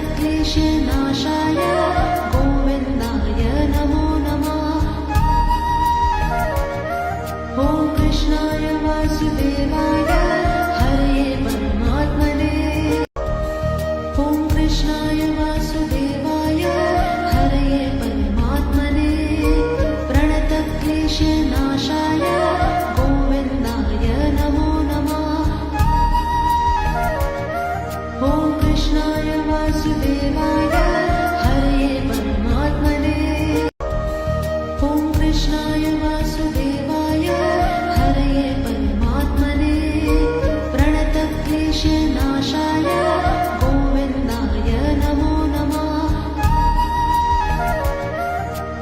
प्रणतक्लेशनाशाय गोविन्दाय नमो नमः।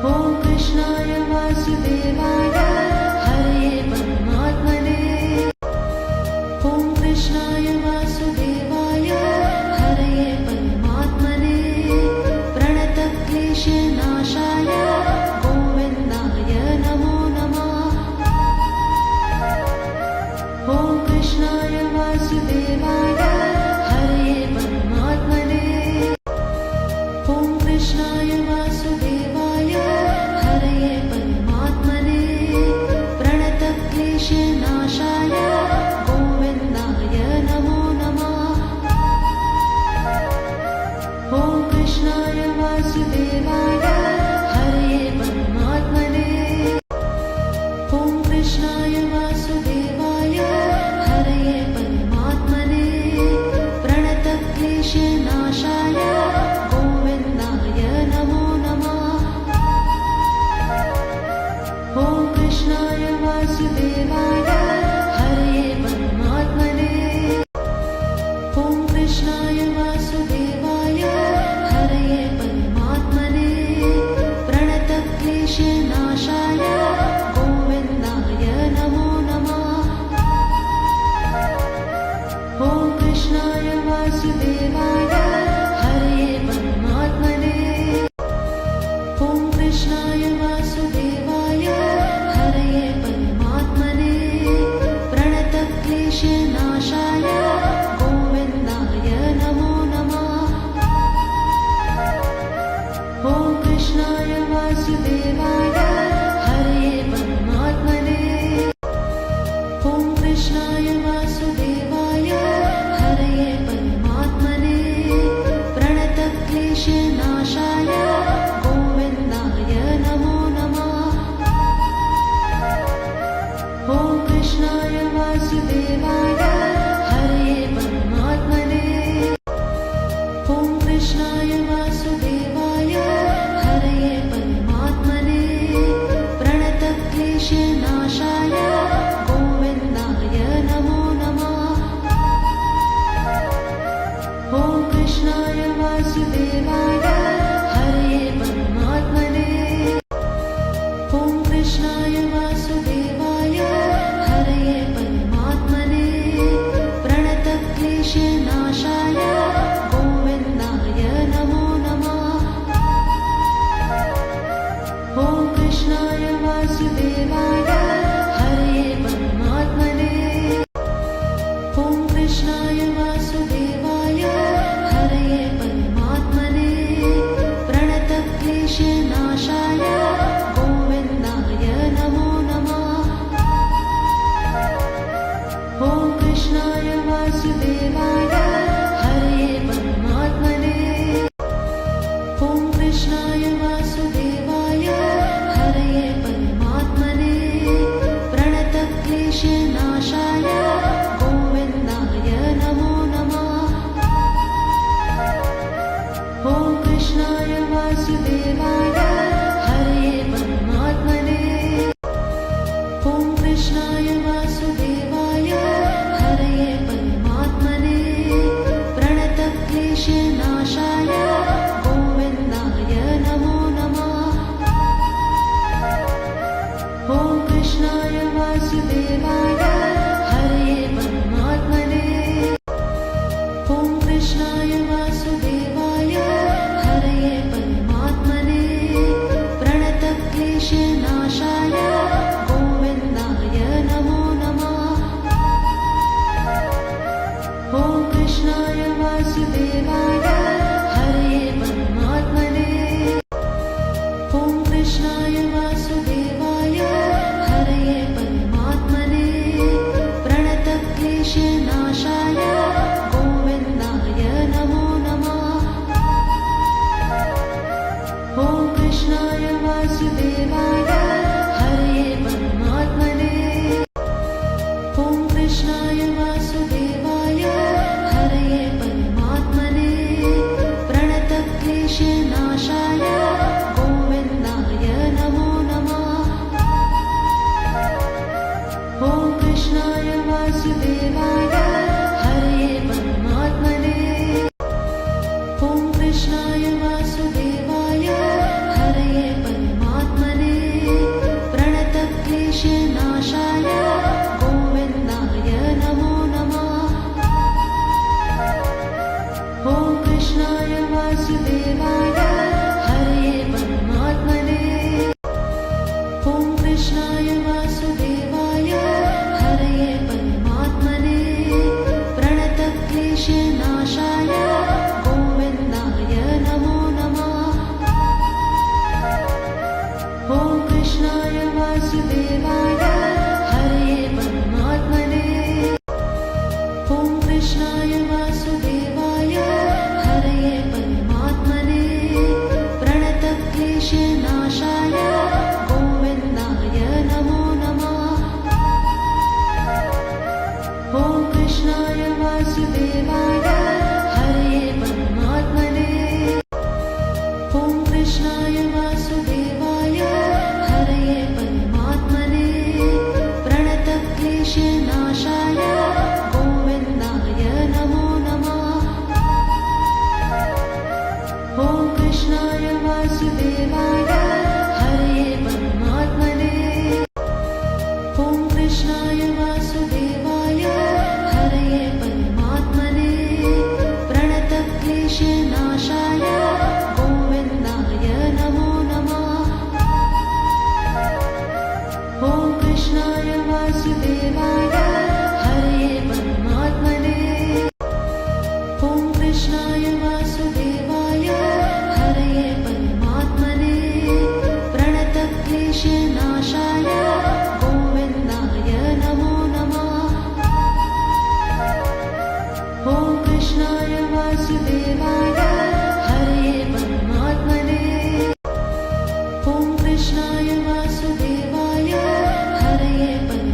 ॐ कृष्णाय वासुदेवाय हरये परमात्मने। ॐ कृष्णाय वासुदेवाय हरये परमात्मने। प्रणतक्लेशनाशाय गोविन्दाय नमो नमः। ॐ कृष्णाय वासुदेवाय हरये परमात्मने। ॐ कृष्णाय वासुदेवाय हरये परमात्मने। प्रणतक्लेशनाशाय गोविन्दाय नमो नमः। ॐ कृष्णाय वासुदेवाय हरये परमात्मने। ॐ कृष्णाय वासुदेवाय हरये परमात्मने। प्रणतक्लेशनाशाय गोविन्दाय नमो नमः। ॐ कृष्णाय वासुदेवाय हरये परमात्मने। ॐ कृष्णाय वासुदेवाय हरये परमात्मने। प्रणतक्लेशनाशाय गोविन्दाय नमो नमः। ॐ कृष्णाय वासुदेवाय हरये परमात्मने। ॐ कृष्णाय वासुदेवाय हरये परमात्मने। प्रणतक्लेशनाशाय गोविन्दाय नमो नमः। ॐ कृष्णाय वासुदेवाय हरये परमात्मने। ॐ कृष्णाय वासुदेवाय हरये परमात्मने। प्रणतक्लेशनाशाय गोविन्दाय नमो नमः। ॐ कृष्णाय वासुदेवाय हरये परमात्मने। ॐ कृष्णाय वासुदेवाय हरये परमात्मने। प्रणतक्लेशनाशाय गोविन्दाय नमो नमः। ॐ कृष्णाय वासुदेवाय हरये परमात्मने। ॐ कृष्णाय वासुदेवाय हरये परमात्मने। प्रणतक्लेशनाशाय गोविन्दाय नमो नमः। ॐ कृष्णाय वासुदेवाय हरये परमात्मने। ॐ कृष्णाय वासुदेवाय हरये परमात्मने। प्रणतक्लेशनाशाय गोविन्दाय नमो नमः। ॐ कृष्णाय वासुदेवाय हरये परमात्मने। ॐ कृष्णाय वासुदेवाय हरये परमात्मने। प्रणतक्लेशनाशाय गोविन्दाय नमो नमः। ॐ कृष्णाय वासुदेवाय हरये परमात्मने। ॐ कृष्णाय वासुदेवाय हरये परमात्मने। प्रणतक्लेशनाशाय गोविन्दाय नमो नमः। ॐ कृष्णाय वासुदेवाय हरये परमात्मने। ॐ कृष्णाय वासुदेवाय हरये परमात्मने। प्रणतक्लेशनाशाय गोविन्दाय नमो नमः। ॐ कृष्णाय वासुदेवाय हरये परमात्मने। ॐ कृष्णाय वासुदेवाय हरये परमात्मने। प्रणतक्लेशनाशाय गोविन्दाय नमो नमः। ॐ कृष्णाय वासुदेवाय हरये परमात्मने। ॐ कृष्णाय वासुदेवाय हरये परमात्मने। प्रणतक्लेशनाशाय गोविन्दाय नमो नमः। ॐ कृष्णाय वासुदेवाय हरये परमात्मने। ॐ कृष्णाय वासुदेवाय हरये परमात्मने। क्लेशनाशाय गोविन्दाय नमो नमः। ॐ कृष्णाय वासुदेवाय हरये परमात्मने। ॐ कृष्णाय वासुदेवाय हरये परमात्मने प्रणतक्लेशनाशाय गोविन्दाय नमो नमः। ॐ कृष्णाय वासुदेवाय हरये परमात्मने। ॐ कृष्णाय वासुदेवाय हरये परमात्मने प्रणतक्लेशनाशाय गोविन्दाय नमो नमः। ॐ कृष्णाय वासुदेवाय हरये परमात्मने। ॐ कृष्णाय वासुदेवाय हरये परमात्मने प्रणतक्लेशनाशाय गोविन्दाय नमो नमः। ॐ कृष्णाय वासुदेवाय हरये परमात्मने। ॐ कृष्णाय वासुदेवाय हरये परमात्मने